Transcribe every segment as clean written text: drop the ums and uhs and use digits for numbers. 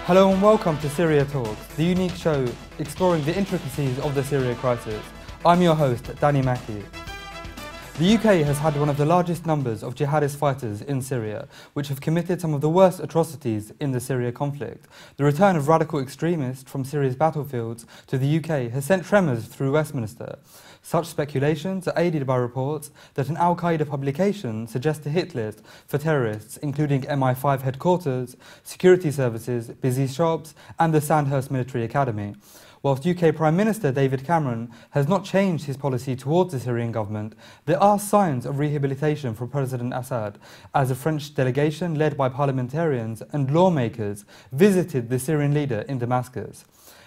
Hello and welcome to SyriaTalks, the unique show exploring the intricacies of the Syria crisis. I'm your host, Danny Mackey. The UK has had one of the largest numbers of jihadist fighters in Syria, which have committed some of the worst atrocities in the Syria conflict. The return of radical extremists from Syria's battlefields to the UK has sent tremors through Westminster. Such speculations are aided by reports that an al-Qaeda publication suggests a hit list for terrorists, including MI5 headquarters, security services, busy shops, and the Sandhurst Military Academy. Whilst UK Prime Minister David Cameron has not changed his policy towards the Syrian government, there are signs of rehabilitation for President Assad, as a French delegation led by parliamentarians and lawmakers visited the Syrian leader in Damascus.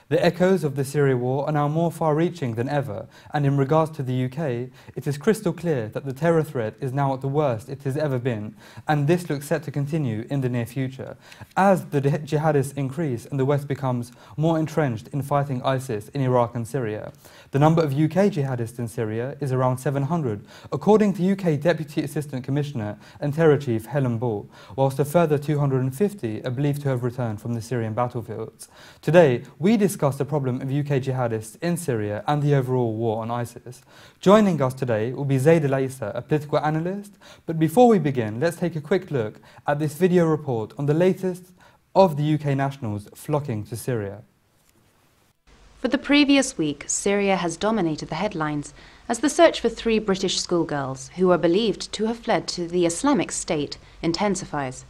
The echoes of the Syria war are now more far-reaching than ever, and in regards to the UK, it is crystal clear that the terror threat is now at the worst it has ever been, and this looks set to continue in the near future. As the jihadists increase and the West becomes more entrenched in fighting ISIS in Iraq and Syria, the number of UK jihadists in Syria is around 700, according to UK Deputy Assistant Commissioner and Terror Chief Helen Ball, whilst a further 250 are believed to have returned from the Syrian battlefields. Today, we discuss the problem of UK jihadists in Syria and the overall war on ISIS. Joining us today will be Zaid Al-Issa, a political analyst. But before we begin, let's take a quick look at this video report on the latest of the UK nationals flocking to Syria. For the previous week, Syria has dominated the headlines as the search for 3 British schoolgirls who are believed to have fled to the Islamic State intensifies.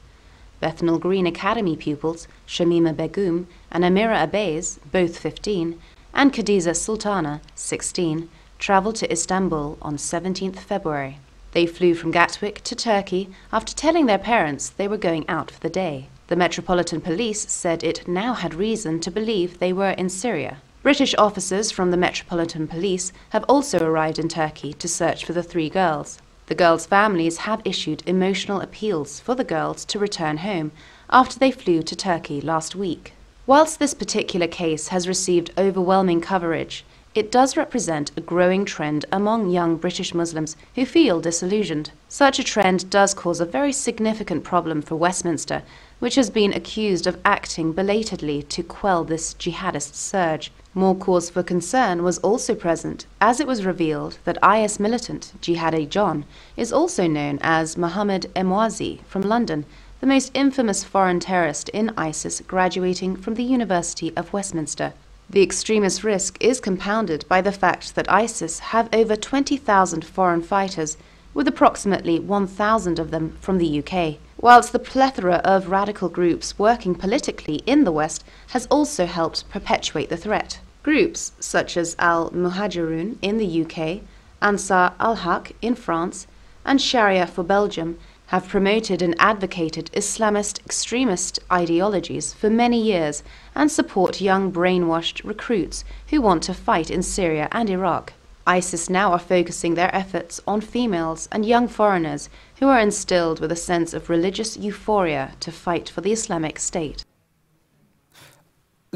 Bethnal Green Academy pupils Shamima Begum and Amira Abays, both 15, and Khadija Sultana, 16, travelled to Istanbul on 17th February. They flew from Gatwick to Turkey after telling their parents they were going out for the day. The Metropolitan Police said it now had reason to believe they were in Syria. British officers from the Metropolitan Police have also arrived in Turkey to search for the 3 girls. The girls' families have issued emotional appeals for the girls to return home after they flew to Turkey last week. Whilst this particular case has received overwhelming coverage, it does represent a growing trend among young British Muslims who feel disillusioned. Such a trend does cause a very significant problem for Westminster, which has been accused of acting belatedly to quell this jihadist surge. More cause for concern was also present, as it was revealed that IS militant Jihadi John is also known as Mohammed Emwazi from London, the most infamous foreign terrorist in ISIS graduating from the University of Westminster. The extremist risk is compounded by the fact that ISIS have over 20,000 foreign fighters, with approximately 1,000 of them from the UK, whilst the plethora of radical groups working politically in the West has also helped perpetuate the threat. Groups such as Al-Muhajirun in the UK, Ansar al-Haq in France, and Sharia for Belgium have promoted and advocated Islamist extremist ideologies for many years and support young brainwashed recruits who want to fight in Syria and Iraq. ISIS now are focusing their efforts on females and young foreigners who are instilled with a sense of religious euphoria to fight for the Islamic State.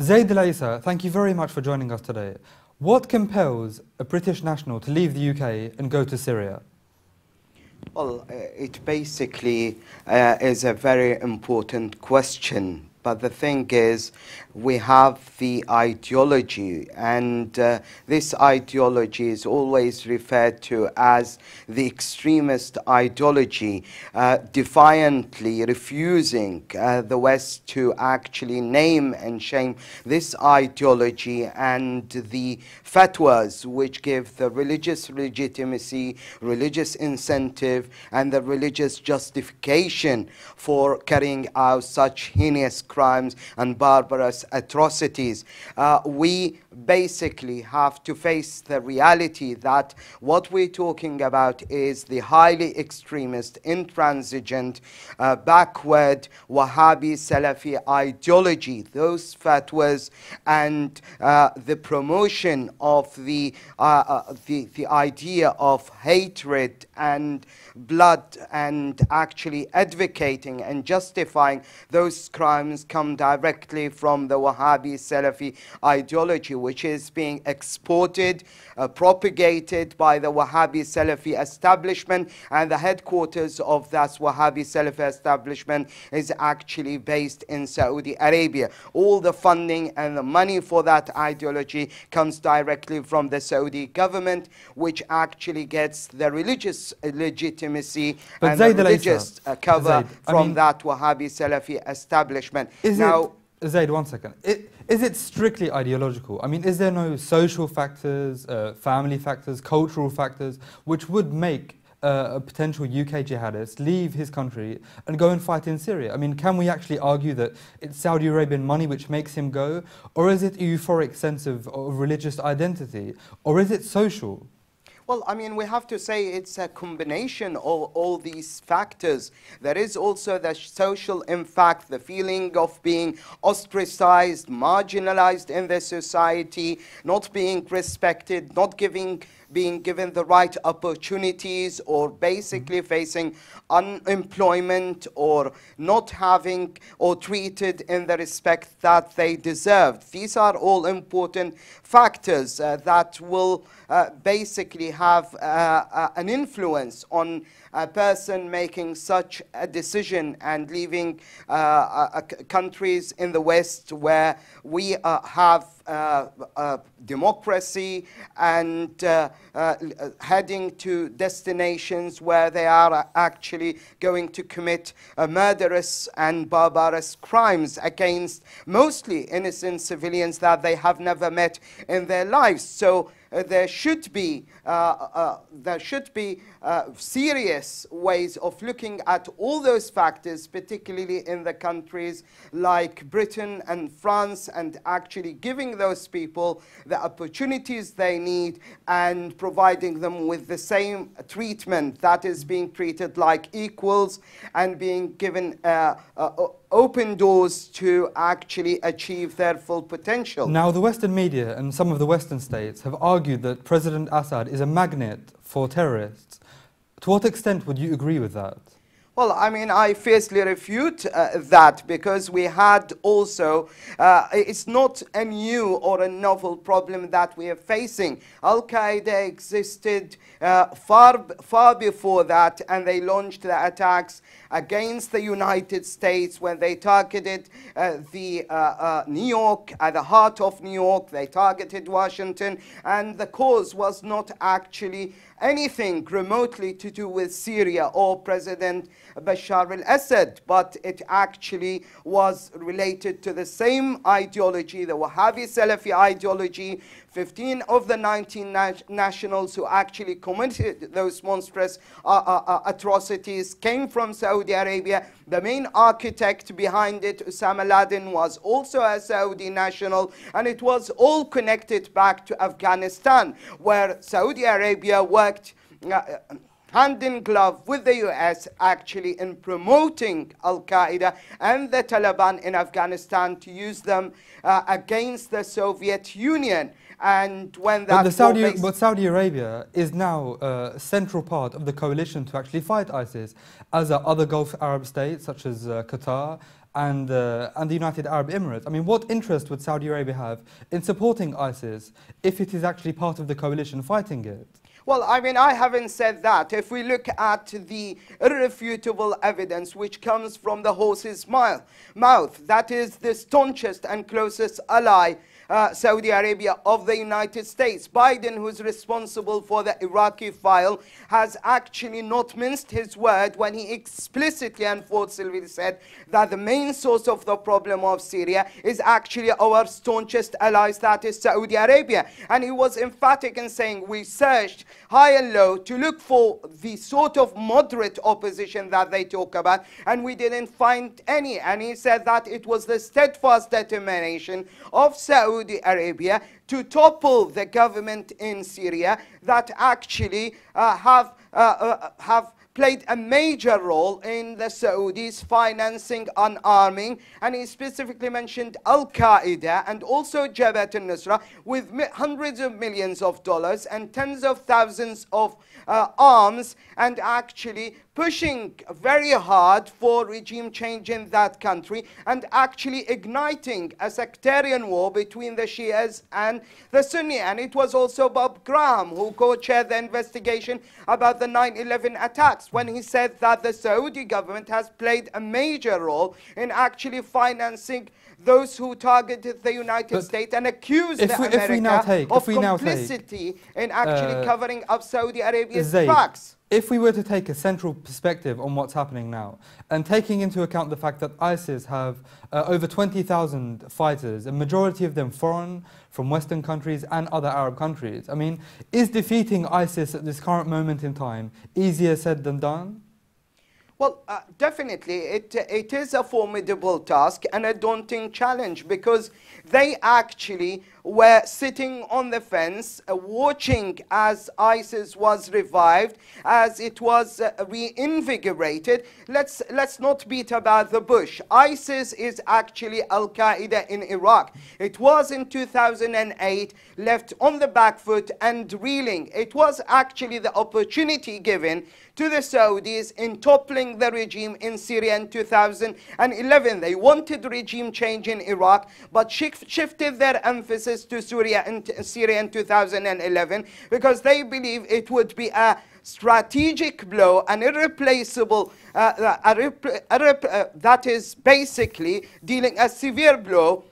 Zaid Al-Issa, thank you very much for joining us today. What compels a British national to leave the UK and go to Syria? Well, it basically is a very important question. But the thing is, we have the ideology, and this ideology is always referred to as the extremist ideology, defiantly refusing the West to actually name and shame this ideology and the fatwas which give the religious legitimacy, religious incentive, and the religious justification for carrying out such heinous crimes and barbarous atrocities. We basically have to face the reality that what we're talking about is the highly extremist, intransigent, backward Wahhabi Salafi ideology, those fatwas and the promotion of the idea of hatred and blood, and actually advocating and justifying those crimes come directly from the Wahhabi Salafi ideology, which is being exported, propagated by the Wahhabi Salafi establishment, and the headquarters of that Wahhabi Salafi establishment is actually based in Saudi Arabia. All the funding and the money for that ideology comes directly from the Saudi government, which actually gets the religious legitimacy and the religious cover from that Wahhabi Salafi establishment. Zaid, one second. Is it strictly ideological? I mean, is there no social factors, family factors, cultural factors, which would make a potential UK jihadist leave his country and go and fight in Syria? I mean, can we actually argue that it's Saudi Arabian money which makes him go? Or is it a euphoric sense of religious identity? Or is it social? Well, I mean, we have to say it's a combination of all these factors. There is also the social impact, the feeling of being ostracized, marginalized in the society, not being respected, not being given the right opportunities, or basically facing unemployment, or not having or treated in the respect that they deserved. These are all important factors that will basically have an influence on a person making such a decision and leaving countries in the West where we have democracy, and heading to destinations where they are actually going to commit murderous and barbarous crimes against mostly innocent civilians that they have never met in their lives. So there should be serious ways of looking at all those factors, particularly in the countries like Britain and France, and actually giving those people the opportunities they need and providing them with the same treatment, that is being treated like equals and being given open doors to actually achieve their full potential. Now, the Western media and some of the Western states have argued that President Assad is a magnet for terrorists. To what extent would you agree with that? Well, I mean, I fiercely refute that, because we had also, it's not a new or a novel problem that we are facing. Al-Qaeda existed far before that, and they launched the attacks against the United States when they targeted New York, at the heart of New York. They targeted Washington, and the cause was not actually anything remotely to do with Syria or President Bashar al-Assad, but it actually was related to the same ideology, the Wahhabi Salafi ideology. 15 of the 19 nationals who actually committed those monstrous atrocities came from Saudi Arabia. The main architect behind it, Osama bin Laden, was also a Saudi national, and it was all connected back to Afghanistan, where Saudi Arabia worked hand in glove with the US actually in promoting Al-Qaeda and the Taliban in Afghanistan to use them against the Soviet Union. And when that but Saudi Arabia is now a central part of the coalition to actually fight ISIS, as are other Gulf Arab states such as Qatar and the United Arab Emirates. I mean, what interest would Saudi Arabia have in supporting ISIS if it is actually part of the coalition fighting it? Well, I mean, I haven't said that. If we look at the irrefutable evidence which comes from the horse's mouth, that is the staunchest and closest ally, Saudi Arabia, of the United States. Biden, who's responsible for the Iraqi file, has actually not minced his word when he explicitly and forcefully said that the main source of the problem of Syria is actually our staunchest allies, that is Saudi Arabia. And he was emphatic in saying, we searched high and low to look for the sort of moderate opposition that they talk about, and we didn't find any. And he said that it was the steadfast determination of Saudi Arabia to topple the government in Syria that actually have played a major role in the Saudis financing and arming. And he specifically mentioned Al-Qaeda and also Jabhat al-Nusra with hundreds of millions of dollars and tens of thousands of arms, and actually pushing very hard for regime change in that country and actually igniting a sectarian war between the Shias and the Sunni. And it was also Bob Graham who co-chaired the investigation about the 9/11 attacks, when he said that the Saudi government has played a major role in actually financing those who targeted the United States and accused America of complicity in actually covering up Saudi Arabia's tracks. If we were to take a central perspective on what's happening now, and taking into account the fact that ISIS have over 20,000 fighters, a majority of them foreign, from Western countries and other Arab countries, I mean, is defeating ISIS at this current moment in time easier said than done? Well, definitely, it is a formidable task and a daunting challenge, because they actually were sitting on the fence, watching as ISIS was revived, as it was reinvigorated. Let's not beat about the bush. ISIS is actually Al-Qaeda in Iraq. It was in 2008 left on the back foot and reeling. It was actually the opportunity given to the Saudis in toppling the regime in Syria in 2011. They wanted regime change in Iraq, but shifted their emphasis to Syria in 2011 because they believe it would be a strategic blow, an irreplaceable, that is basically dealing a severe blow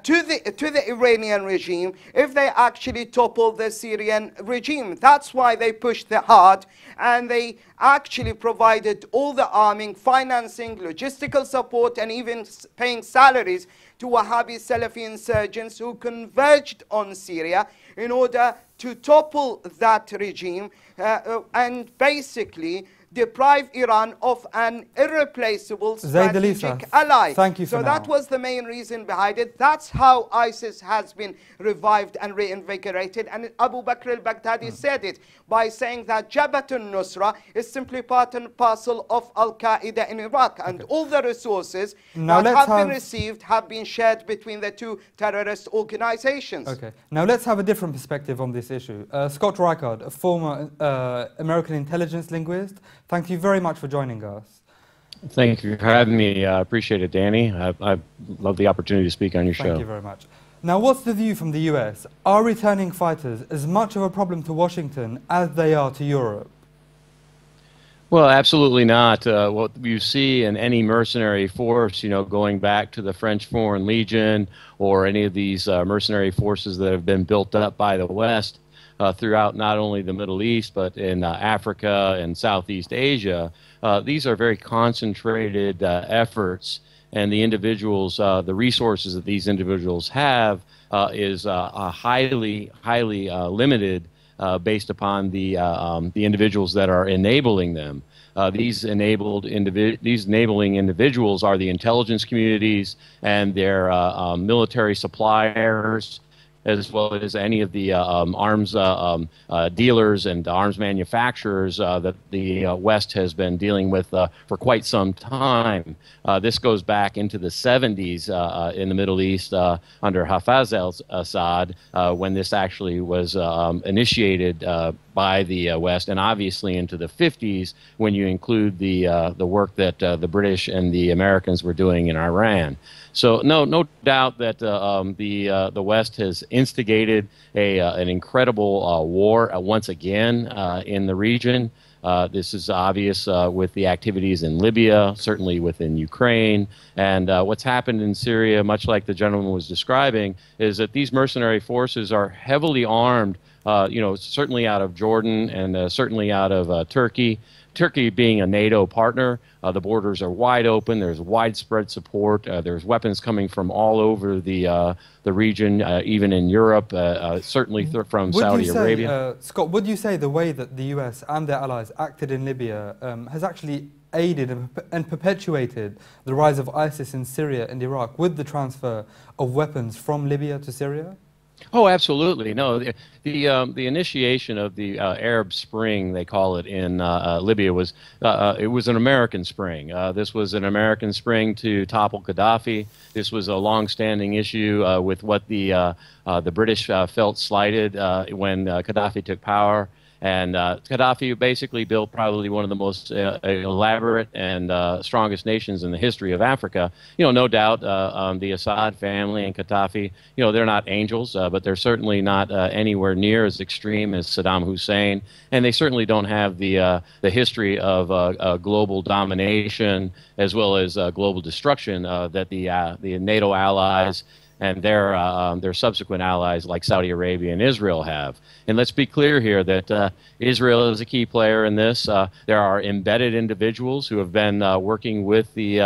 to the Iranian regime if they actually topple the Syrian regime. That's why they pushed hard, and they actually provided all the arming, financing, logistical support, and even paying salaries to Wahhabi Salafi insurgents who converged on Syria in order to topple that regime and basically deprive Iran of an irreplaceable strategic ally. Thank you for So that was the main reason behind it. That's how ISIS has been revived and reinvigorated. And Abu Bakr al-Baghdadi said it by saying that Jabhat al-Nusra is simply part and parcel of Al-Qaeda in Iraq. And all the resources that have been received have been shared between the two terrorist organizations. Okay. Now let's have a different perspective on this issue. Scott Reichard, a former American intelligence linguist, thank you very much for joining us. Thank you for having me. I appreciate it, Danny. I love the opportunity to speak on your show. Thank you very much. Now, what's the view from the US? Are returning fighters as much of a problem to Washington as they are to Europe? Well, absolutely not. What you see in any mercenary force, you know, going back to the French Foreign Legion or any of these mercenary forces that have been built up by the West, throughout not only the Middle East, but in Africa and Southeast Asia. These are very concentrated efforts, and the individuals, the resources that these individuals have is highly limited based upon the individuals that are enabling them. These enabling individuals are the intelligence communities and their military suppliers, as well as any of the arms dealers and arms manufacturers that the West has been dealing with for quite some time. This goes back into the 70s in the Middle East under Hafez al-Assad, when this actually was initiated by the West, and obviously into the 50s when you include the work that the British and the Americans were doing in Iran. So no doubt that the West has instigated an incredible war once again in the region. This is obvious with the activities in Libya, certainly within Ukraine, and what's happened in Syria, much like the gentleman was describing, is that these mercenary forces are heavily armed, you know, certainly out of Jordan and certainly out of Turkey. Turkey being a NATO partner, the borders are wide open. There's widespread support. There's weapons coming from all over the region, even in Europe, certainly from Saudi Arabia. Scott, would you say the way that the US and their allies acted in Libya has actually aided and perpetuated the rise of ISIS in Syria and Iraq with the transfer of weapons from Libya to Syria? Oh, absolutely. No, the initiation of the Arab Spring, they call it in Libya, was it was an American spring. This was an American spring to topple Gaddafi. This was a long-standing issue with what the British felt slighted when Gaddafi took power. And Gaddafi basically built probably one of the most elaborate and strongest nations in the history of Africa. No doubt the Assad family and Gaddafi, they're not angels, but they're certainly not anywhere near as extreme as Saddam Hussein. And they certainly don't have the history of global domination as well as global destruction that the NATO allies and their subsequent allies like Saudi Arabia and Israel have. And let's be clear here that Israel is a key player in this. There are embedded individuals who have been working with the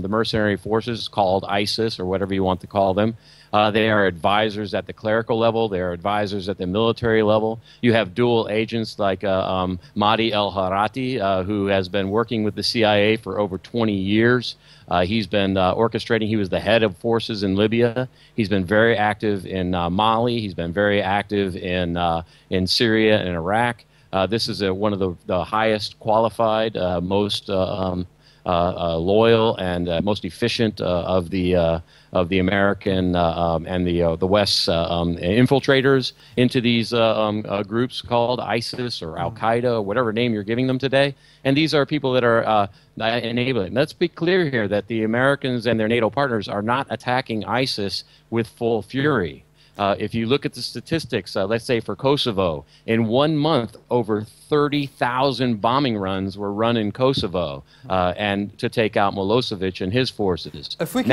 mercenary forces called ISIS or whatever you want to call them. They are advisors at the clerical level. They are advisors at the military level. You have dual agents like Mahdi el-Harati, who has been working with the CIA for over 20 years. He's been orchestrating. He was the head of forces in Libya. He's been very active in Mali. He's been very active in Syria and Iraq. This is one of the highest qualified, most loyal, and most efficient of the American and the West's infiltrators into these groups called ISIS or Al Qaeda, whatever name you're giving them today. And these are people that are enabling. Let's be clear here that the Americans and their NATO partners are not attacking ISIS with full fury. If you look at the statistics, let's say for Kosovo, in 1 month, over 30,000 bombing runs were run in Kosovo, and to take out Milosevic and his forces. If we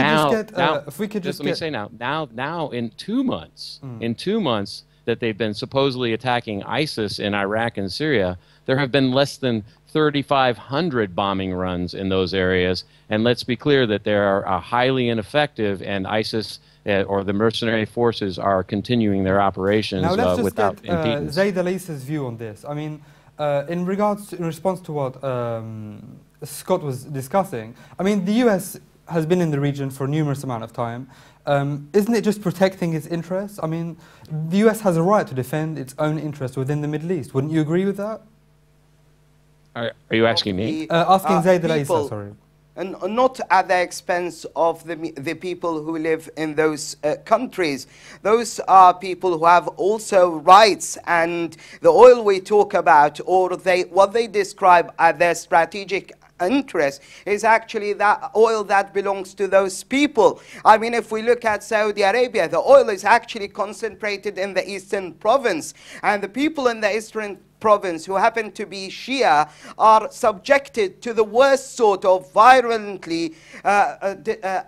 could just let me say now in 2 months, that they've been supposedly attacking ISIS in Iraq and Syria, there have been less than 3,500 bombing runs in those areas. And let's be clear that they are highly ineffective, and ISIS or the mercenary forces are continuing their operations without impedance. Zaid Al-Isa's view on this. I mean, in response to what Scott was discussing, I mean, the US has been in the region for a numerous amount of time. Isn't it just protecting its interests? I mean, the US has a right to defend its own interests within the Middle East. Wouldn't you agree with that? Are you asking me? Asking Zaid Al-Isa, sorry. And not at the expense of the people who live in those countries. Those are people who have also rights, and the oil we talk about, or what they describe as their strategic interest, is actually that oil that belongs to those people. I mean, if we look at Saudi Arabia, the oil is actually concentrated in the eastern province, and the people in the eastern province who happen to be Shia are subjected to the worst sort of violently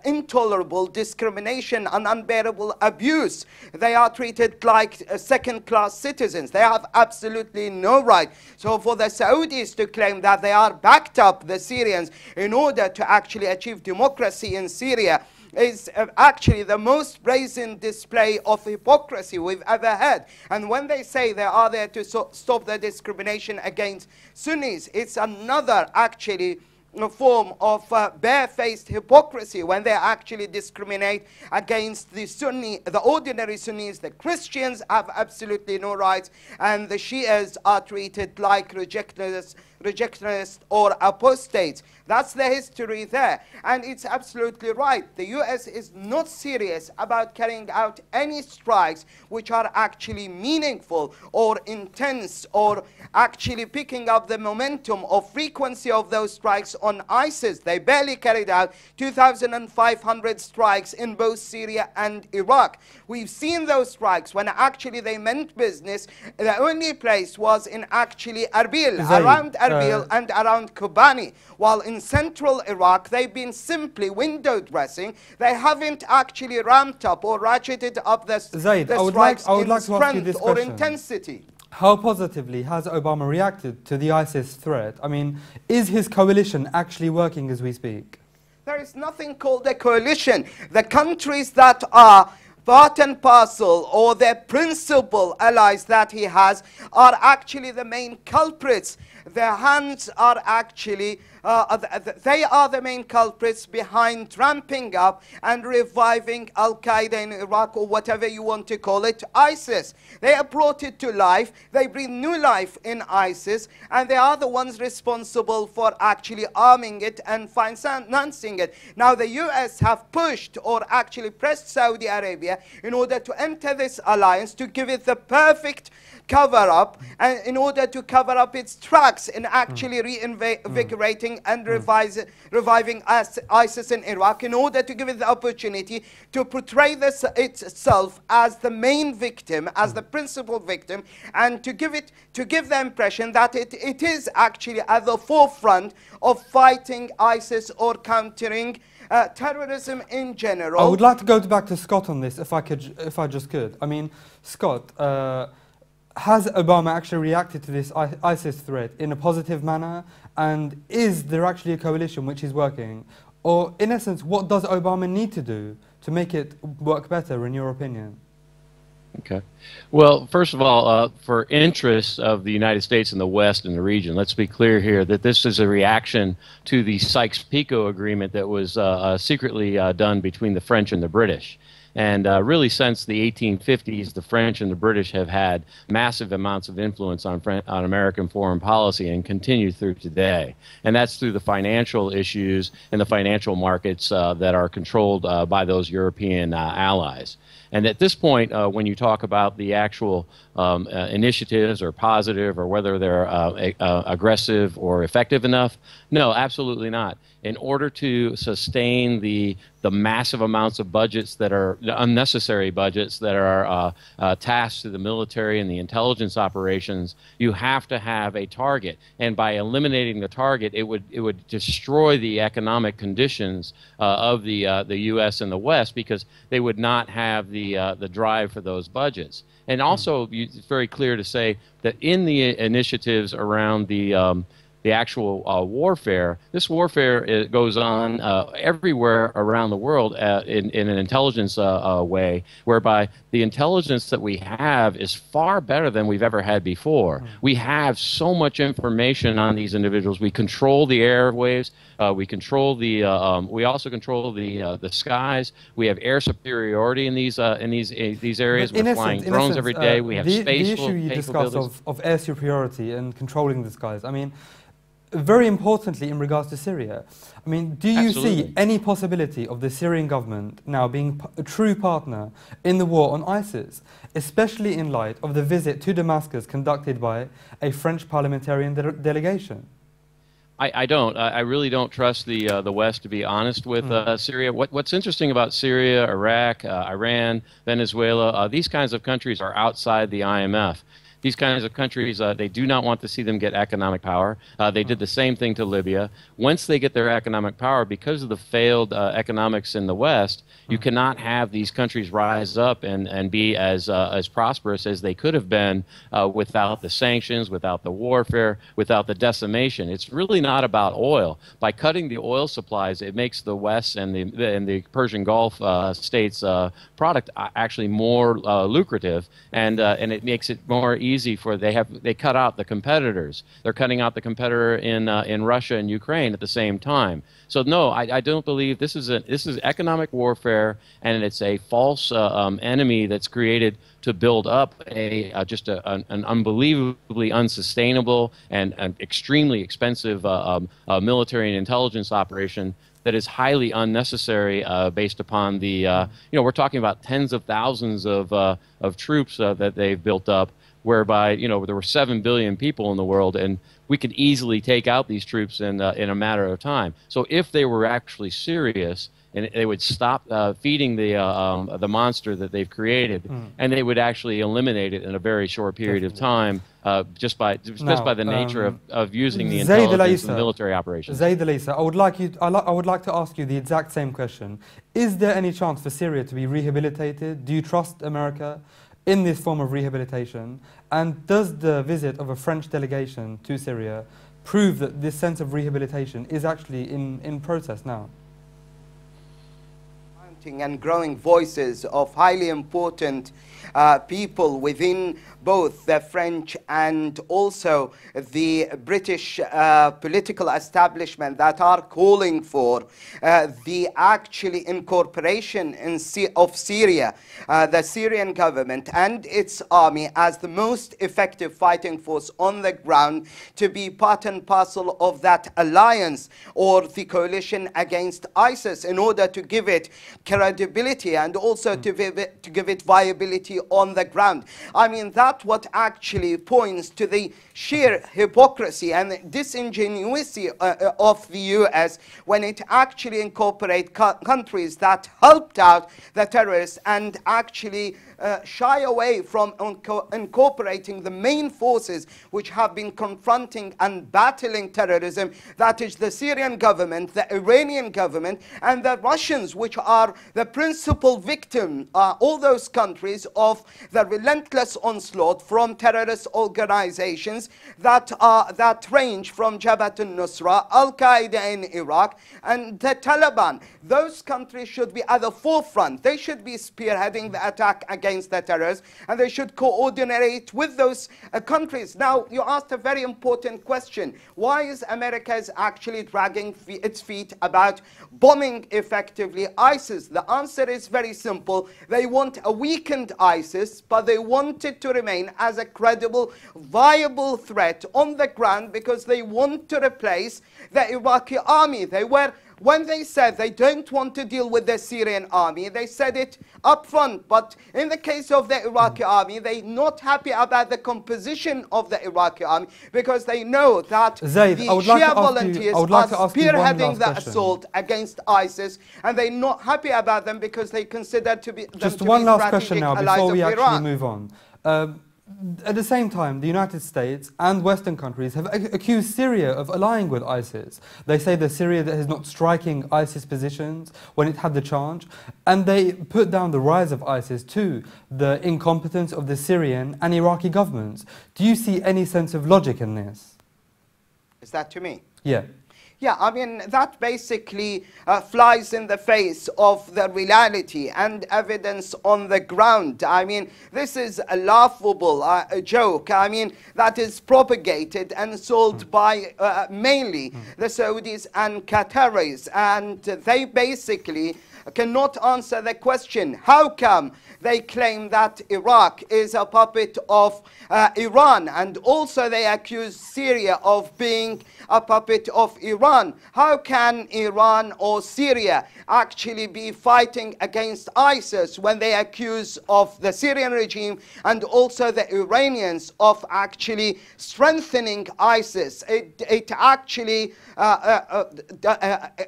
intolerable discrimination and unbearable abuse. They are treated like second-class citizens. They have absolutely no right. So for the Saudis to claim that they are backed up the Syrians in order to actually achieve democracy in Syria is actually the most brazen display of hypocrisy we've ever had. And when they say they are there to stop the discrimination against Sunnis, it's another actually form of barefaced hypocrisy when they actually discriminate against the ordinary Sunnis. The Christians have absolutely no rights, and the Shias are treated like rejectionists or apostates. That's the history there. And it's absolutely right. The US is not serious about carrying out any strikes which are actually meaningful or intense or actually picking up the momentum or frequency of those strikes on ISIS. They barely carried out 2,500 strikes in both Syria and Iraq. We've seen those strikes when actually they meant business. The only place was in actually Erbil, around Erbil and around Kobani. While in central Iraq, they've been simply window dressing. They haven't actually ramped up or ratcheted up the strikes in strength or intensity. How positively has Obama reacted to the ISIS threat? I mean, is his coalition actually working as we speak? There is nothing called a coalition. The countries that are part and parcel, or their principal allies that he has, are actually the main culprits. Their hands are actually they are the main culprits behind ramping up and reviving Al-Qaeda in Iraq, or whatever you want to call it, ISIS. They have brought it to life. They breathe new life in ISIS, and they are the ones responsible for actually arming it and financing it. Now the US have pushed or actually pressed Saudi Arabia in order to enter this alliance, to give it the perfect cover-up, and in order to cover up its tracks in actually reinvigorating and reviving ISIS in Iraq, in order to give it the opportunity to portray itself as the main victim, as the principal victim, and to give the impression that it is actually at the forefront of fighting ISIS or countering terrorism in general. I would like to go back to Scott on this, if I just could. I mean, Scott, has Obama actually reacted to this ISIS threat in a positive manner? And is there actually a coalition which is working? Or, in essence, what does Obama need to do to make it work better, in your opinion? Okay. Well, first of all, for interests of the United States and the West and the region, let's be clear here that this is a reaction to the Sykes-Picot agreement that was secretly done between the French and the British. And really, since the 1850s, the French and the British have had massive amounts of influence on American foreign policy, and continue through today. And that's through the financial issues and the financial markets that are controlled by those European allies. And at this point, when you talk about the actual initiatives or positive, or whether they're aggressive or effective enough, no, absolutely not. In order to sustain the massive amounts of budgets that are unnecessary budgets that are tasked to the military and the intelligence operations, you have to have a target. And by eliminating the target, it would destroy the economic conditions of the U.S. and the West, because they would not have the drive for those budgets. And also, it's very clear to say that in the initiatives around the actual warfare, this warfare goes on everywhere around the world in an intelligence way, whereby the intelligence that we have is far better than we've ever had before. We have so much information on these individuals. We control the airwaves. We control we also control the skies. We have air superiority in these areas. We're flying drones every day. We have space capabilities. The issue you discussed of air superiority and controlling the skies, I mean, very importantly in regards to Syria, I mean, do you see any possibility of the Syrian government now being a true partner in the war on ISIS, especially in light of the visit to Damascus conducted by a French parliamentarian delegation? I don't. I really don't trust the West, to be honest with Syria. What's interesting about Syria, Iraq, Iran, Venezuela, these kinds of countries are outside the IMF. These kinds of countries, they do not want to see them get economic power. They did the same thing to Libya. Once they get their economic power, because of the failed economics in the West, you cannot have these countries rise up and be as prosperous as they could have been without the sanctions, without the warfare, without the decimation. It's really not about oil. By cutting the oil supplies, it makes the West and the Persian Gulf states' product actually more lucrative, and it makes it more easy for they cut out the competitors. They're cutting out the competitor in Russia and Ukraine at the same time. So no, I don't believe this is economic warfare, and it's a false enemy that's created to build up just an unbelievably unsustainable and extremely expensive military and intelligence operation that is highly unnecessary based upon we're talking about tens of thousands of troops that they've built up, whereby there were 7 billion people in the world, and we could easily take out these troops in a matter of time. So if they were actually serious, and they would stop feeding the monster that they've created, and they would actually eliminate it in a very short period of time, just by the nature of using the intelligence and military operations. Zaid Alisa, I would like to ask you the exact same question. Is there any chance for Syria to be rehabilitated? Do you trust America in this form of rehabilitation? And does the visit of a French delegation to Syria prove that this sense of rehabilitation is actually in process now? mounting and growing voices of highly important people within both the French and also the British political establishment that are calling for the actually incorporation of Syria, the Syrian government and its army as the most effective fighting force on the ground, to be part and parcel of that alliance or the coalition against ISIS, in order to give it credibility and also to give it viability on the ground. I mean, that's what actually points to the sheer hypocrisy and disingenuity of the US when it actually incorporates countries that helped out the terrorists and actually shy away from incorporating the main forces which have been confronting and battling terrorism, that is the Syrian government, the Iranian government, and the Russians, which are the principal victim, all those countries, of the relentless onslaught from terrorist organizations that range from Jabhat al-Nusra, Al-Qaeda in Iraq, and the Taliban. Those countries should be at the forefront. They should be spearheading the attack against the terrorists, and they should coordinate with those countries. Now, you asked a very important question. Why is America actually dragging its feet about bombing effectively ISIS? The answer is very simple. They want a weakened ISIS, but they want it to remain as a credible, viable threat on the ground, because they want to replace the Iraqi army. When they said they don't want to deal with the Syrian army, they said it up front. But in the case of the Iraqi army, they're not happy about the composition of the Iraqi army, because they know that Zaid, the Shia volunteers are spearheading the question. assault against ISIS, and they're not happy about them because they consider to be just one last question strategic now allies before we of actually Iran. move on. At the same time, the United States and Western countries have accused Syria of allying with ISIS. They say that Syria is not striking ISIS positions when it had the chance, and they put down the rise of ISIS to the incompetence of the Syrian and Iraqi governments. Do you see any sense of logic in this? Is that to me? Yeah. Yeah, I mean, that basically flies in the face of the reality and evidence on the ground. I mean, this is a laughable joke, I mean, that is propagated and sold by mainly the Saudis and Qataris. And they basically cannot answer the question, how come they claim that Iraq is a puppet of Iran, and also they accuse Syria of being a puppet of Iran? How can Iran or Syria actually be fighting against ISIS when they accuse of the Syrian regime and also the Iranians of actually strengthening ISIS? It actually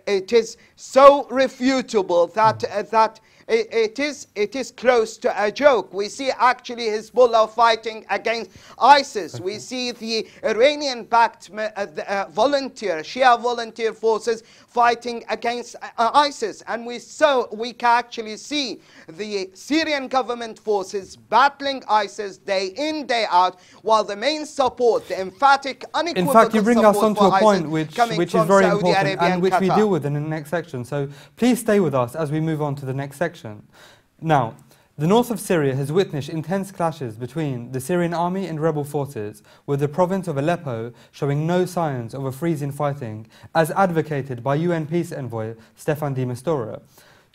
it is so refutable that it is close to a joke. We see actually Hezbollah fighting against ISIS. We see the Iranian-backed Shia volunteer forces fighting against ISIS. And we can actually see the Syrian government forces battling ISIS day in, day out, while the main support, the emphatic, unequivocal in fact, you bring us on to a point ISIS which is very important and which we deal with in the next section. So please stay with us as we move on to the next section. Now, the north of Syria has witnessed intense clashes between the Syrian army and rebel forces, with the province of Aleppo showing no signs of a freeze in fighting, as advocated by UN peace envoy Staffan de Mistura.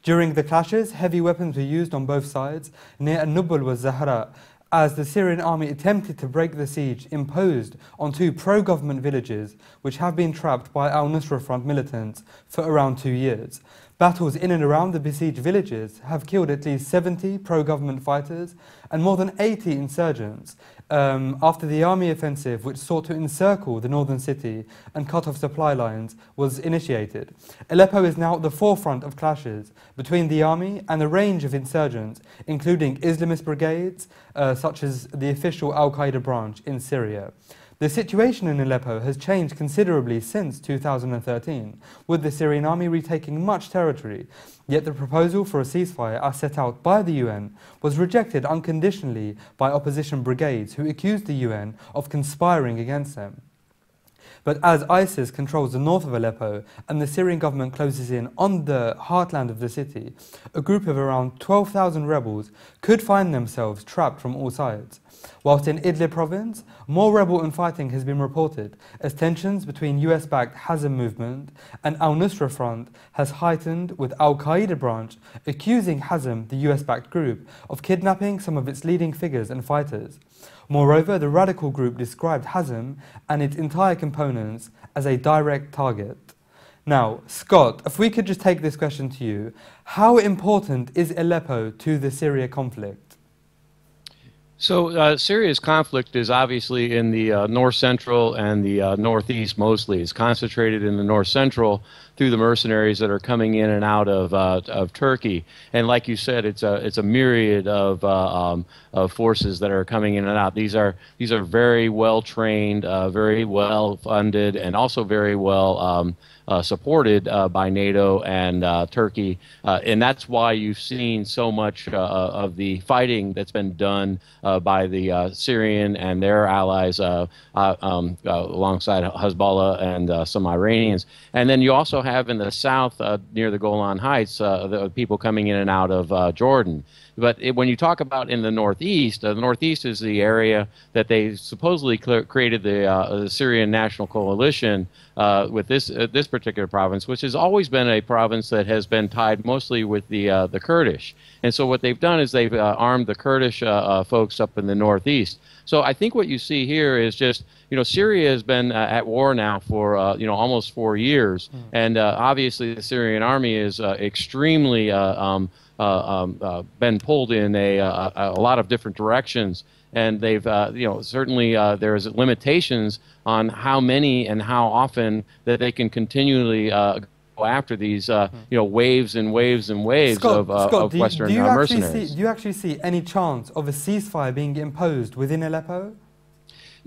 During the clashes, heavy weapons were used on both sides near An-Nubul wa Zahra, as the Syrian army attempted to break the siege imposed on two pro-government villages which have been trapped by al-Nusra Front militants for around 2 years. Battles in and around the besieged villages have killed at least 70 pro-government fighters and more than 80 insurgents after the army offensive, which sought to encircle the northern city and cut off supply lines, was initiated. Aleppo is now at the forefront of clashes between the army and a range of insurgents, including Islamist brigades such as the official Al-Qaeda branch in Syria. The situation in Aleppo has changed considerably since 2013, with the Syrian army retaking much territory, yet the proposal for a ceasefire as set out by the UN was rejected unconditionally by opposition brigades who accused the UN of conspiring against them. But as ISIS controls the north of Aleppo and the Syrian government closes in on the heartland of the city, a group of around 12,000 rebels could find themselves trapped from all sides. Whilst in Idlib province, more rebel infighting has been reported as tensions between US-backed Hazm movement and al-Nusra Front has heightened, with al-Qaeda branch accusing Hazm, the US-backed group, of kidnapping some of its leading figures and fighters. Moreover, the radical group described Hazm and its entire components as a direct target. Now, Scott, if we could just take this question to you, how important is Aleppo to the Syria conflict? So Syria's conflict is obviously in the north-central and the northeast mostly. It's concentrated in the north-central through the mercenaries that are coming in and out of Turkey. And like you said, it's a myriad of forces that are coming in and out. These are very well trained, very well funded, and also very well supported by NATO and Turkey. And that's why you've seen so much of the fighting that's been done by the Syrian and their allies alongside Hezbollah and some Iranians. And then you also have in the south, near the Golan Heights, the people coming in and out of Jordan. But when you talk about in the northeast is the area that they supposedly created the Syrian National Coalition with this particular province, which has always been a province that has been tied mostly with the Kurdish. And so what they've done is they've armed the Kurdish folks up in the northeast. So I think what you see here is just, Syria has been at war now for, almost 4 years. And obviously the Syrian army is extremely been pulled in a lot of different directions. And they've, certainly there's limitations on how many and how often that they can continually go after these, waves and waves and waves of Western mercenaries. Do you actually see any chance of a ceasefire being imposed within Aleppo?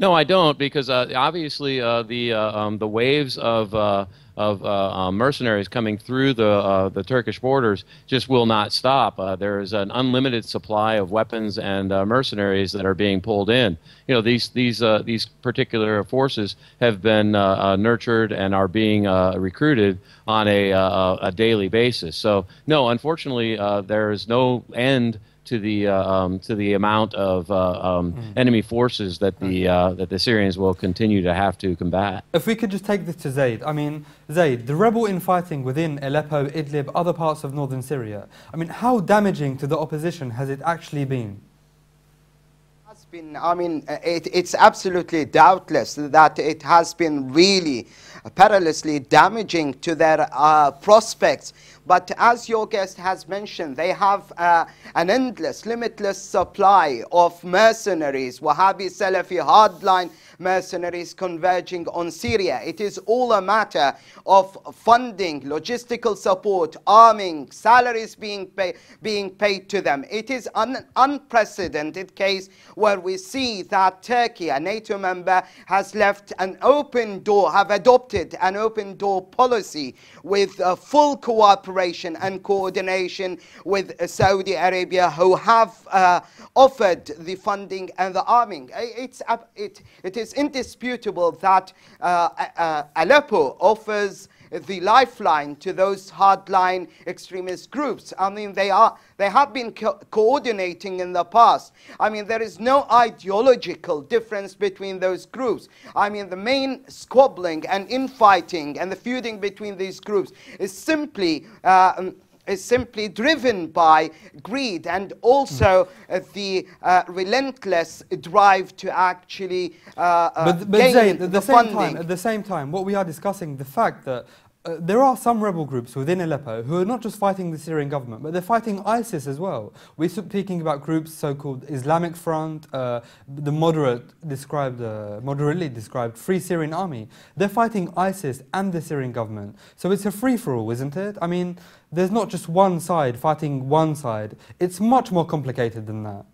No, I don't, because obviously the waves of mercenaries coming through the Turkish borders just will not stop. There is an unlimited supply of weapons and mercenaries that are being pulled in. These particular forces have been nurtured and are being recruited on a daily basis. So no, unfortunately, there is no end to the amount of enemy forces that the Syrians will continue to have to combat. If we could just take this to Zaid. I mean, Zaid, the rebel infighting within Aleppo, Idlib, other parts of northern Syria, I mean, how damaging to the opposition has it actually been? It's absolutely doubtless that it has been really perilously damaging to their prospects. But as your guest has mentioned, they have an endless, limitless supply of mercenaries, Wahhabi, Salafi, hardline mercenaries converging on Syria. It is all a matter of funding, logistical support, arming, salaries being paid to them. It is an unprecedented case where we see that Turkey, a NATO member, has left an open door, have adopted an open door policy with full cooperation and coordination with Saudi Arabia, who have offered the funding and the arming. It is indisputable that Aleppo offers the lifeline to those hardline extremist groups. I mean, they have been coordinating in the past. I mean, there is no ideological difference between those groups. I mean, the main squabbling and infighting and the feuding between these groups is simply driven by greed and also the relentless drive to actually gain the funding. At the same time, what we are discussing, the fact that there are some rebel groups within Aleppo who are not just fighting the Syrian government, but they're fighting ISIS as well. We're speaking about groups so-called Islamic Front, the moderately described Free Syrian Army. They're fighting ISIS and the Syrian government. So it's a free-for-all, isn't it? I mean, there's not just one side fighting one side. It's much more complicated than that.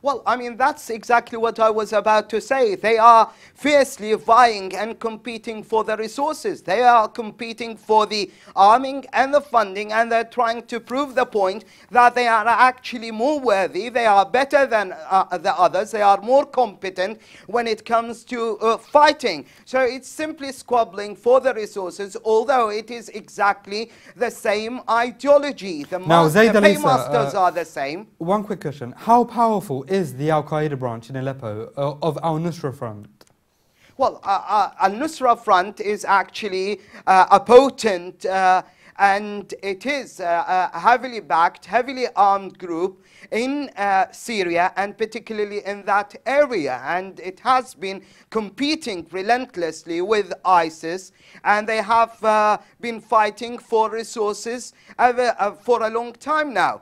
Well, I mean, that's exactly what I was about to say. They are fiercely vying and competing for the resources. They are competing for the arming and the funding, and they're trying to prove the point that they are actually more worthy, they are better than the others, they are more competent when it comes to fighting. So it's simply squabbling for the resources, although it is exactly the same ideology. The paymasters are the same. One quick question. How powerful is the Al-Qaeda branch in Aleppo of Al-Nusra Front? Well, Al-Nusra Front is actually a potent and it is a heavily backed, heavily armed group in Syria, and particularly in that area. And it has been competing relentlessly with ISIS, and they have been fighting for resources for a long time now.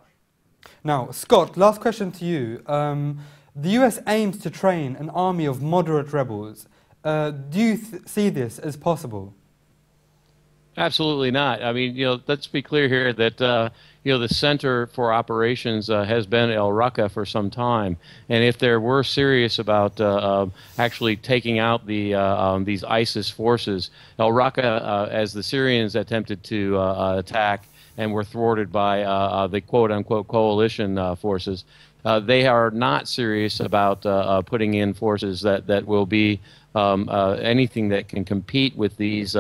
Now, Scott, last question to you. The US aims to train an army of moderate rebels. Do you see this as possible? Absolutely not. I mean, let's be clear here that, the Center for Operations has been El Raqqa for some time. And if they were serious about actually taking out these ISIS forces, El Raqqa, as the Syrians attempted to attack and were thwarted by the quote-unquote coalition forces, they are not serious about putting in forces that will be anything that can compete with these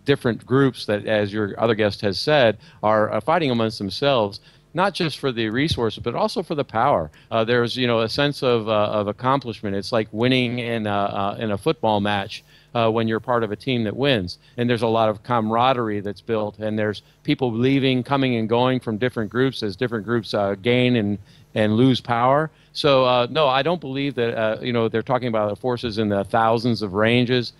different groups that, as your other guest has said, are fighting amongst themselves, not just for the resources, but also for the power. There's, a sense of accomplishment. It's like winning in a football match when you're part of a team that wins. And there's a lot of camaraderie that's built, and there's people leaving, coming and going from different groups as different groups gain and lose power. So, no, I don't believe that, they're talking about forces in the thousands of ranges,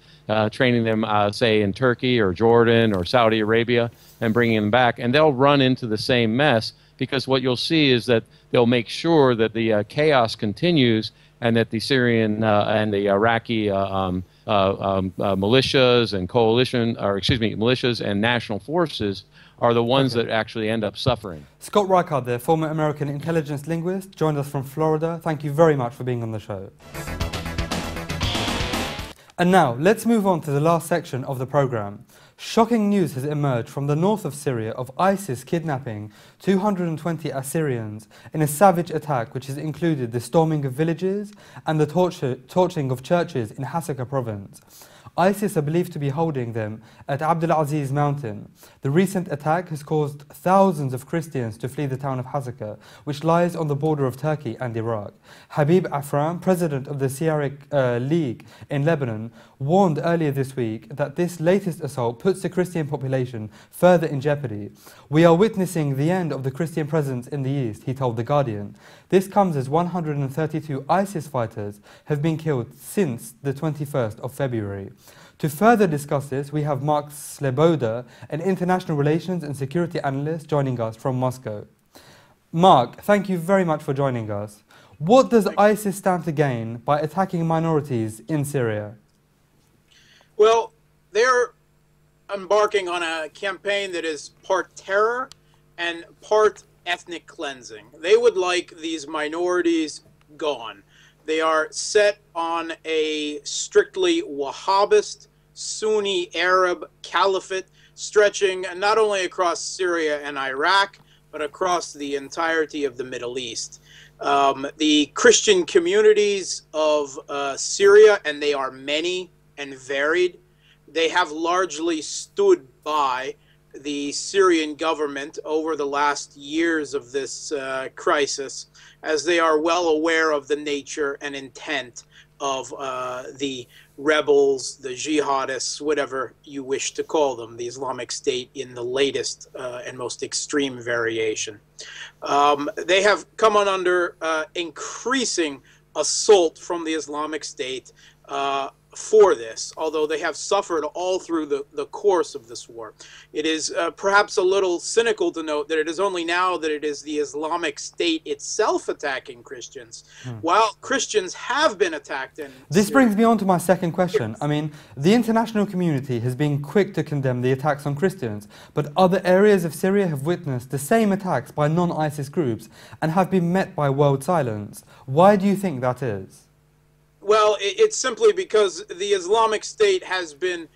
training them, say, in Turkey or Jordan or Saudi Arabia and bringing them back. And they'll run into the same mess, because what you'll see is that they'll make sure that the chaos continues, and that the Syrian and the Iraqi militias and militias and national forces are the ones that actually end up suffering. Scott Reichard, the former American intelligence linguist, joined us from Florida. Thank you very much for being on the show. And now, let's move on to the last section of the program. Shocking news has emerged from the north of Syria of ISIS kidnapping 220 Assyrians in a savage attack which has included the storming of villages and the torching of churches in Hasakeh province. ISIS are believed to be holding them at Abdulaziz mountain. The recent attack has caused thousands of Christians to flee the town of Hasakeh, which lies on the border of Turkey and Iraq. Habib Afram, president of the Syriac League in Lebanon, warned earlier this week that this latest assault puts the Christian population further in jeopardy. We are witnessing the end of the Christian presence in the east, he told The Guardian. This comes as 132 ISIS fighters have been killed since the 21st of February. To further discuss this, we have Mark Sleboda, an international relations and security analyst, joining us from Moscow. Mark, thank you very much for joining us. What does ISIS stand to gain by attacking minorities in Syria? Well, they're embarking on a campaign that is part terror and part ethnic cleansing. They would like these minorities gone. They are set on a strictly Wahhabist, Sunni Arab caliphate stretching not only across Syria and Iraq, but across the entirety of the Middle East. The Christian communities of Syria, and they are many and varied, they have largely stood by the Syrian government over the last years of this crisis, as they are well aware of the nature and intent of the rebels, the jihadists, whatever you wish to call them, the Islamic State in the latest and most extreme variation. They have come under increasing assault from the Islamic State for this, although they have suffered all through the course of this war. It is perhaps a little cynical to note that it is only now that it is the Islamic State itself attacking Christians, while Christians have been attacked in This Syria. brings me on to my second question. I mean, the international community has been quick to condemn the attacks on Christians, but other areas of Syria have witnessed the same attacks by non-ISIS groups and have been met by world silence. Why do you think that is? Well, it's simply because the Islamic State has been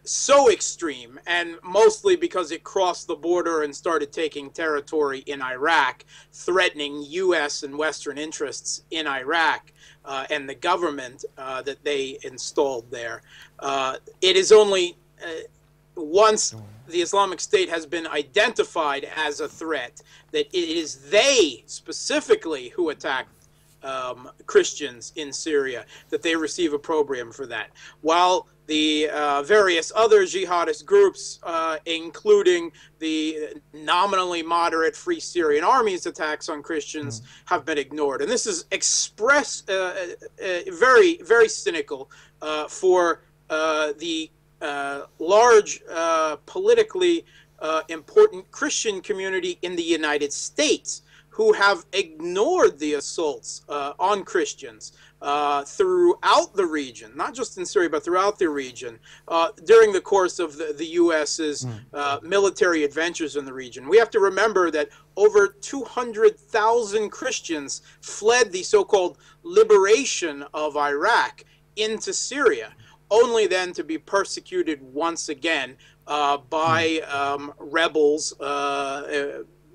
so extreme, and mostly because it crossed the border and started taking territory in Iraq, threatening U.S. and Western interests in Iraq and the government that they installed there. It is only once the Islamic State has been identified as a threat that it is they specifically who attack Christians in Syria, that they receive opprobrium for that. While the various other jihadist groups, including the nominally moderate Free Syrian Army's attacks on Christians, have been ignored. And this is very, very cynical for the large, politically important Christian community in the United States, who have ignored the assaults on Christians throughout the region, not just in Syria, but throughout the region, during the course of the U.S.'s military adventures in the region. We have to remember that over 200,000 Christians fled the so-called liberation of Iraq into Syria, only then to be persecuted once again by rebels,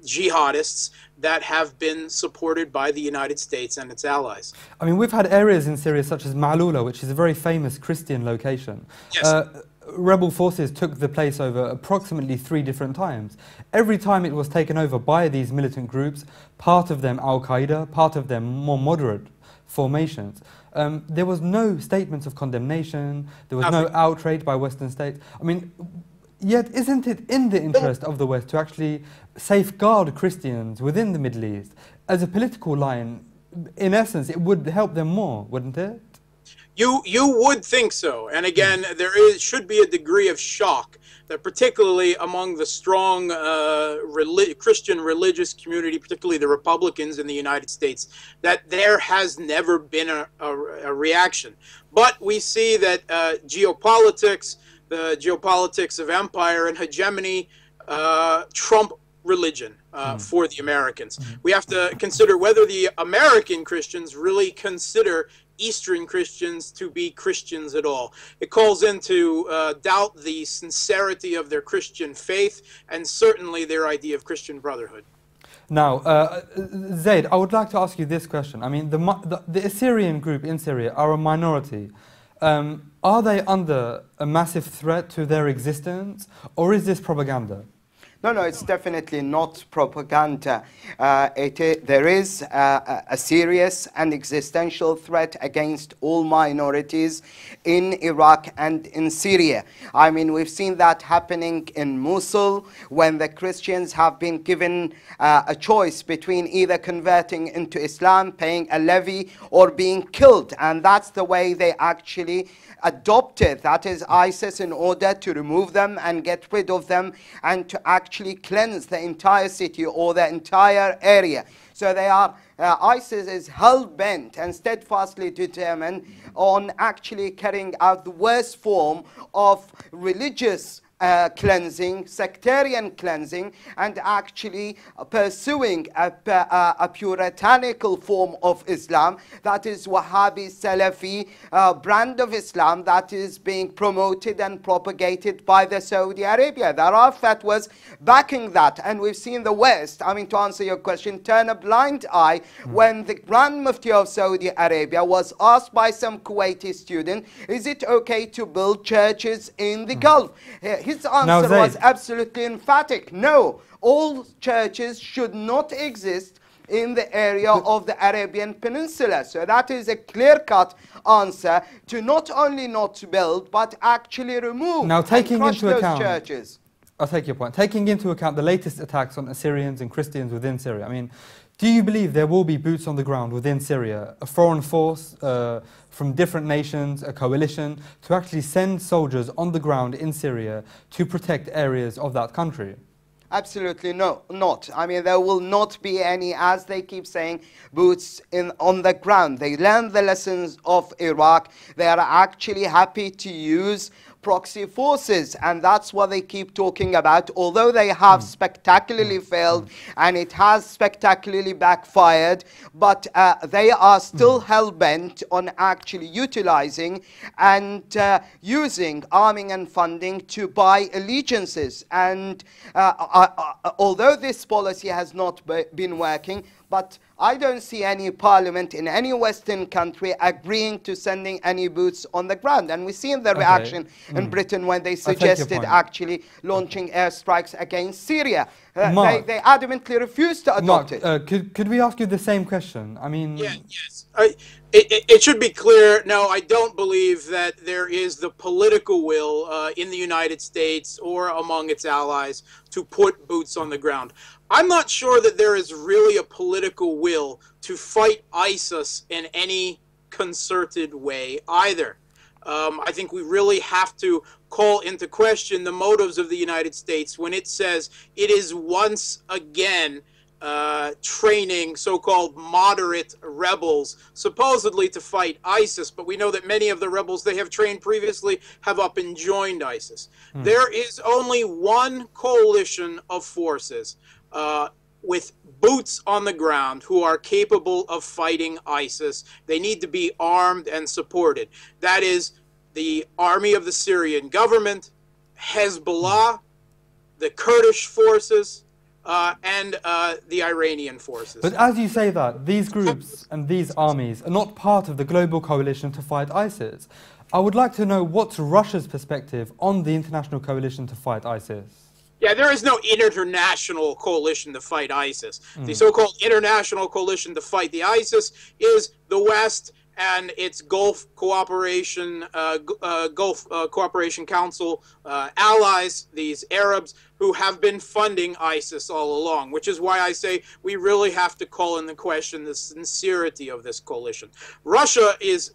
jihadists that have been supported by the United States and its allies. I mean, we've had areas in Syria such as Ma'lula, which is a very famous Christian location. Yes. Rebel forces took the place over approximately 3 different times. Every time it was taken over by these militant groups, part of them Al-Qaeda, part of them more moderate formations. There was no statements of condemnation, there was no outrage by Western states. I mean, yet isn't it in the interest of the West to actually safeguard Christians within the Middle East? As a political line, in essence, it would help them more, wouldn't it? You would think so. And again, should be a degree of shock that particularly among the strong Christian religious community, particularly the Republicans in the United States, that there has never been a reaction. But we see that geopolitics, the geopolitics of empire and hegemony, trump religion for the Americans. We have to consider whether the American Christians really consider Eastern Christians to be Christians at all. It calls into doubt the sincerity of their Christian faith and certainly their idea of Christian brotherhood. Now, Zaid, I would like to ask you this question. I mean, the Assyrian group in Syria are a minority. Are they under a massive threat to their existence, or is this propaganda? No, it's definitely not propaganda. There is a serious and existential threat against all minorities in Iraq and in Syria. I mean, we've seen that happening in Mosul when the Christians have been given a choice between either converting into Islam, paying a levy, or being killed. And that's the way they actually adopted, that is ISIS, in order to remove them and get rid of them and to actually cleanse the entire city or the entire area. So they are, ISIS is hell-bent and steadfastly determined on actually carrying out the worst form of religious cleansing, sectarian cleansing, and actually pursuing a puritanical form of Islam, that is Wahhabi Salafi brand of Islam that is being promoted and propagated by the Saudi Arabia. There are fatwas backing that, and we've seen the West, I mean, to answer your question, turn a blind eye when the Grand Mufti of Saudi Arabia was asked by some Kuwaiti student, is it okay to build churches in the Gulf? His answer was absolutely emphatic. No, all churches should not exist in the area of the Arabian Peninsula. So that is a clear-cut answer to not only not build, but actually remove now, taking and crush into those account churches. I'll take your point. Taking into account the latest attacks on Assyrians and Christians within Syria, I mean, do you believe there will be boots on the ground within Syria, a foreign force from different nations, a coalition, to actually send soldiers on the ground in Syria to protect areas of that country? Absolutely not. I mean, there will not be any, as they keep saying, boots on the ground. They learned the lessons of Iraq. They are actually happy to use proxy forces, and that's what they keep talking about, although they have spectacularly failed and it has spectacularly backfired, but they are still hell-bent on actually utilizing and using arming and funding to buy allegiances. And although this policy has not been working, but I don't see any parliament in any Western country agreeing to sending any boots on the ground. And we've seen the reaction in Britain when they suggested actually launching airstrikes against Syria. They adamantly refused to adopt it. Could we ask you the same question? I mean... Yes. It should be clear, no, I don't believe that there is the political will in the United States or among its allies to put boots on the ground. I'm not sure that there is really a political will to fight ISIS in any concerted way either. I think we really have to call into question the motives of the United States when it says it is once again training so-called moderate rebels, supposedly to fight ISIS, but we know that many of the rebels they have trained previously have up and joined ISIS. There is only one coalition of forces with boots on the ground who are capable of fighting ISIS. They need to be armed and supported. That is the army of the Syrian government, Hezbollah, the Kurdish forces, and the Iranian forces. But as you say that, these groups and these armies are not part of the global coalition to fight ISIS. I would like to know what's Russia's perspective on the international coalition to fight ISIS. Yeah, there is no international coalition to fight ISIS. The so-called international coalition to fight the ISIS is the West and its Gulf Cooperation Council allies, these Arabs who have been funding ISIS all along, which is why I say we really have to call into question the sincerity of this coalition. Russia is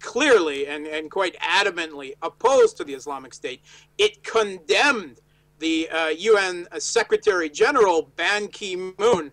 clearly and quite adamantly opposed to the Islamic State. It condemned the UN Secretary General Ban Ki-moon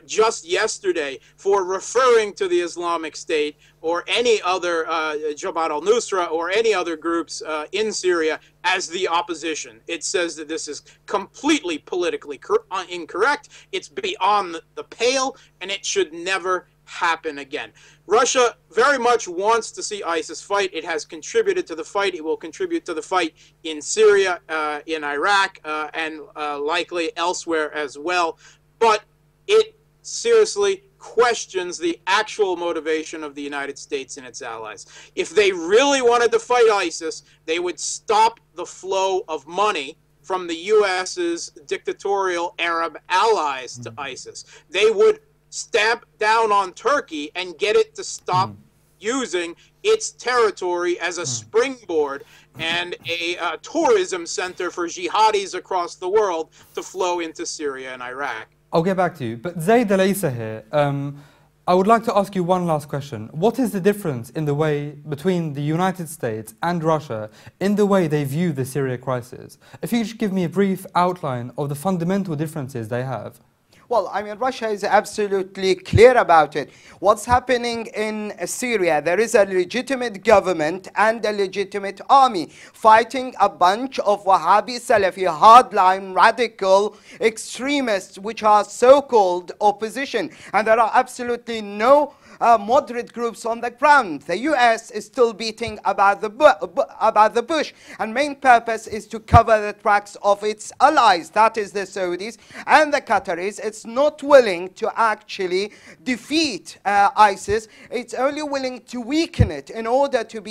just yesterday for referring to the Islamic State or any other Jabhat al-Nusra or any other groups in Syria as the opposition. It says that this is completely politically incorrect, it's beyond the pale, and it should never happen again. Russia very much wants to see ISIS fight. It has contributed to the fight. It will contribute to the fight in Syria, in Iraq, and likely elsewhere as well. But it seriously questions the actual motivation of the United States and its allies. If they really wanted to fight ISIS, they would stop the flow of money from the U.S.'s dictatorial Arab allies to ISIS. They would stamp down on Turkey and get it to stop using its territory as a springboard and a tourism center for jihadis across the world to flow into Syria and Iraq. I'll get back to you, but Zaid Al-Issa here, I would like to ask you one last question. What is the difference in the way between the United States and Russia in the way they view the Syria crisis? If you could give me a brief outline of the fundamental differences they have. Well, I mean, Russia is absolutely clear about it. What's happening in Syria, there is a legitimate government and a legitimate army fighting a bunch of Wahhabi, Salafi, hardline, radical extremists, which are so-called opposition. And there are absolutely no moderate groups on the ground. The US is still beating about the bush, and main purpose is to cover the tracks of its allies, that is the Saudis and the Qataris. It's not willing to actually defeat ISIS. It's only willing to weaken it in order to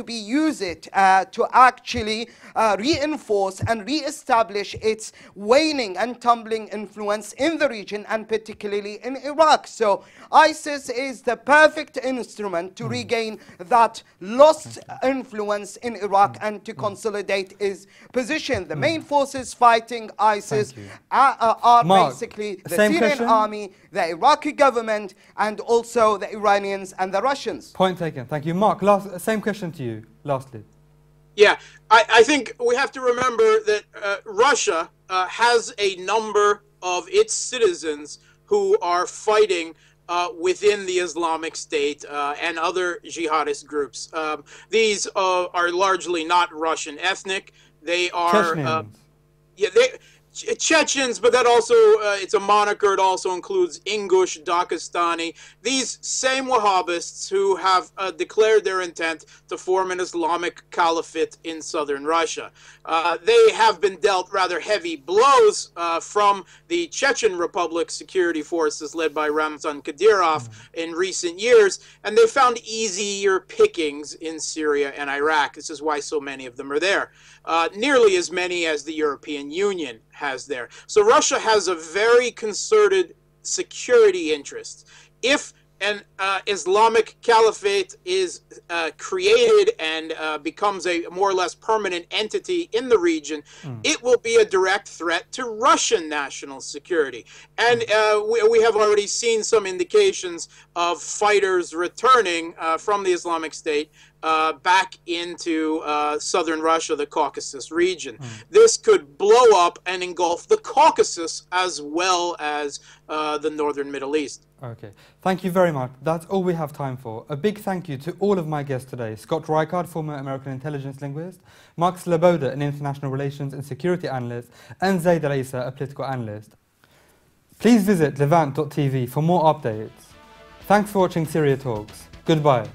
use it to actually reinforce and re-establish its waning and tumbling influence in the region, and particularly in Iraq. So I ISIS is the perfect instrument to regain that lost influence in Iraq and to consolidate its position. The main forces fighting ISIS are Mark, basically the same Syrian question? army, the Iraqi government, and also the Iranians and the Russians. Point taken. Thank you. Mark, same question to you, lastly. Yeah, I think we have to remember that Russia has a number of its citizens who are fighting within the Islamic State and other jihadist groups. These are largely not Russian ethnic. They are Chechens, but that also, it's a moniker. It also includes Ingush, Daghestani. These same Wahhabists who have declared their intent to form an Islamic caliphate in southern Russia. They have been dealt rather heavy blows from the Chechen Republic security forces led by Ramzan Kadyrov in recent years, and they found easier pickings in Syria and Iraq. This is why so many of them are there. Nearly as many as the European Union has there. So Russia has a very concerted security interest. If an Islamic caliphate is created and becomes a more or less permanent entity in the region, it will be a direct threat to Russian national security. And we have already seen some indications of fighters returning from the Islamic State back into southern Russia, the Caucasus region. This could blow up and engulf the Caucasus as well as the northern Middle East. Okay, thank you very much. That's all we have time for. A big thank you to all of my guests today: Scott Reichard, former American intelligence linguist; Mark Sloboda, an international relations and security analyst; and Zaid Al-Isa, a political analyst. Please visit levant.tv for more updates. Thanks for watching Syria Talks. Goodbye.